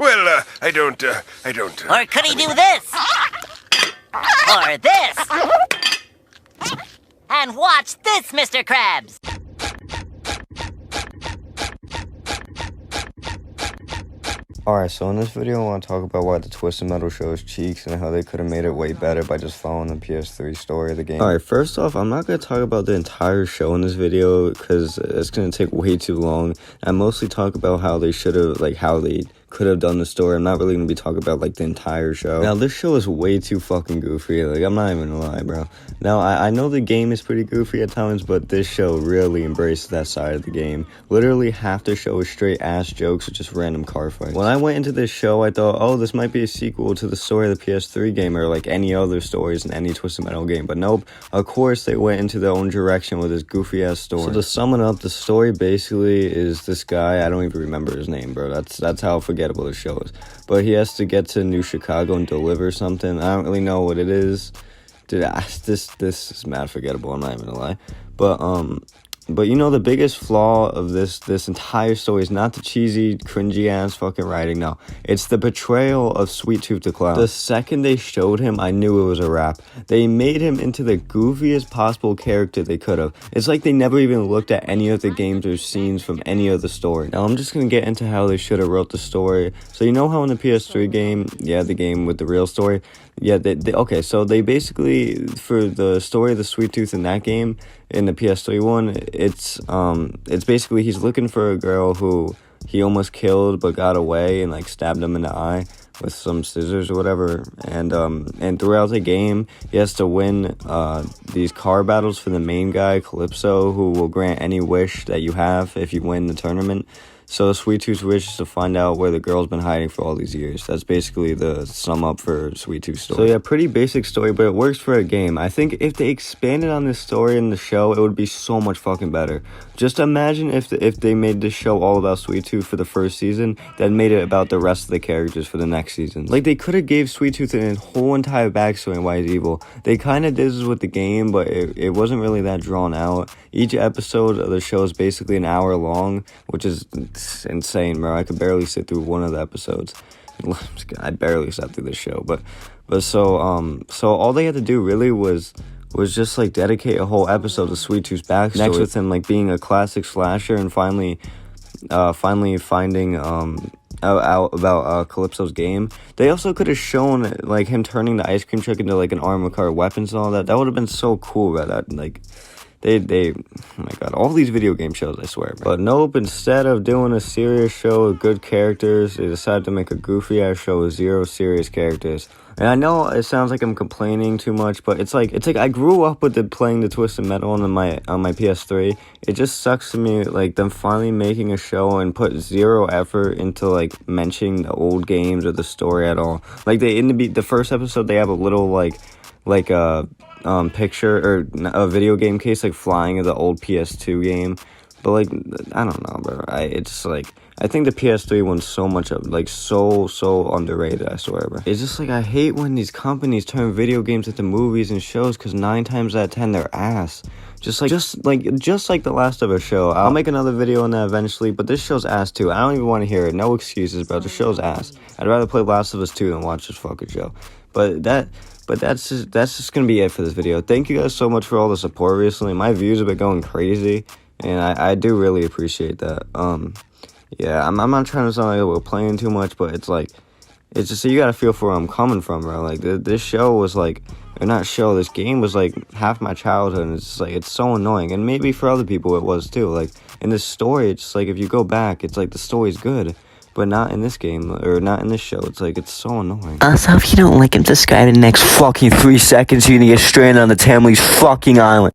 Well, I don't. Or could he do this? Or this? And watch this, Mr. Krabs! Alright, so in this video I want to talk about why the Twisted Metal shows cheeks and how they could have made it way better by just following the PS3 story of the game. Alright, first off, I'm not going to talk about the entire show in this video because it's going to take way too long. I mostly talk about how they should have, how they could have done the story. I'm not really going to be talking about, the entire show. Now, this show is way too fucking goofy. I'm not even going to lie, bro. Now, I know the game is pretty goofy at times, but this show really embraces that side of the game. Literally, half the show is straight ass jokes or just random car fights. When I went into this show, I thought, oh, this might be a sequel to the story of the PS3 game or, any other stories in any Twisted Metal game. But nope, of course, they went into their own direction with this goofy ass story. So to sum it up, the story basically is this guy, I don't even remember his name, bro. That's how forgettable the show is. But he has to get to New Chicago and deliver something. I don't really know what it is. Dude, this is mad forgettable, I'm not even gonna lie. But you know, the biggest flaw of this entire story is not the cheesy, cringy ass fucking writing. No, it's the portrayal of Sweet Tooth the Clown. The second they showed him, I knew it was a wrap. They made him into the goofiest possible character they could have. It's like they never even looked at any of the games or scenes from any of the story. Now I'm just gonna get into how they should have wrote the story. So you know how in the PS3 game, yeah, the game with the real story, yeah, okay, so they basically, for the story of the Sweet Tooth in that game, in the PS3 one, it's basically he's looking for a girl who he almost killed but got away and stabbed him in the eye with some scissors or whatever, and throughout the game he has to win these car battles for the main guy, Calypso, who will grant any wish that you have if you win the tournament. So Sweet Tooth's wish is to find out where the girl's been hiding for all these years. That's basically the sum up for Sweet Tooth's story. So yeah, pretty basic story, but it works for a game. I think if they expanded on this story in the show, it would be so much fucking better. Just imagine if they made this show all about Sweet Tooth for the first season, then made it about the rest of the characters for the next season. They could have gave Sweet Tooth a whole entire backstory on why he's evil. They kind of did this with the game, but it wasn't really that drawn out. Each episode of the show is basically an hour long, which is insane, bro. I could barely sit through one of the episodes. I barely sat through the show, but so all they had to do really was just dedicate a whole episode to Sweet Tooth's backstory. Next, with him being a classic slasher and finally finding out about Calypso's game. They also could have shown him turning the ice cream truck into an armored car, weapons and all that. That would have been so cool, bro. They oh my god, all these video game shows, I swear, bro. But nope, instead of doing a serious show with good characters, they decided to make a goofy ass show with zero serious characters. And I know it sounds like I'm complaining too much, but it's like I grew up with playing the Twisted Metal on my PS3. It just sucks to me them finally making a show and put zero effort into mentioning the old games or the story at all. In the first episode they have a little picture or a video game case flying of the old PS2 game, but I don't know, bro. I think the PS3 one's so much so underrated, I swear, bro. It's just I hate when these companies turn video games into movies and shows, because 9 times out of 10 they're ass. Just like the Last of Us show. I'll make another video on that eventually, but this show's ass too. I don't even want to hear it. No excuses, bro. The show's ass. I'd rather play Last of Us 2 than watch this fucking show. But that's just gonna be it for this video. Thank you guys so much for all the support recently. My views have been going crazy, and I do really appreciate that. Yeah, I'm not trying to sound like we're playing too much, but it's just you gotta feel for where I'm coming from, bro. This show was this game was half my childhood, and it's it's so annoying. And maybe for other people it was too. In this story, it's if you go back, it's the story's good, but not in this game, or not in this show. It's so annoying. Also, if you don't like him, subscribe in the next fucking 3 seconds. You're gonna get stranded on the Tamley's fucking island.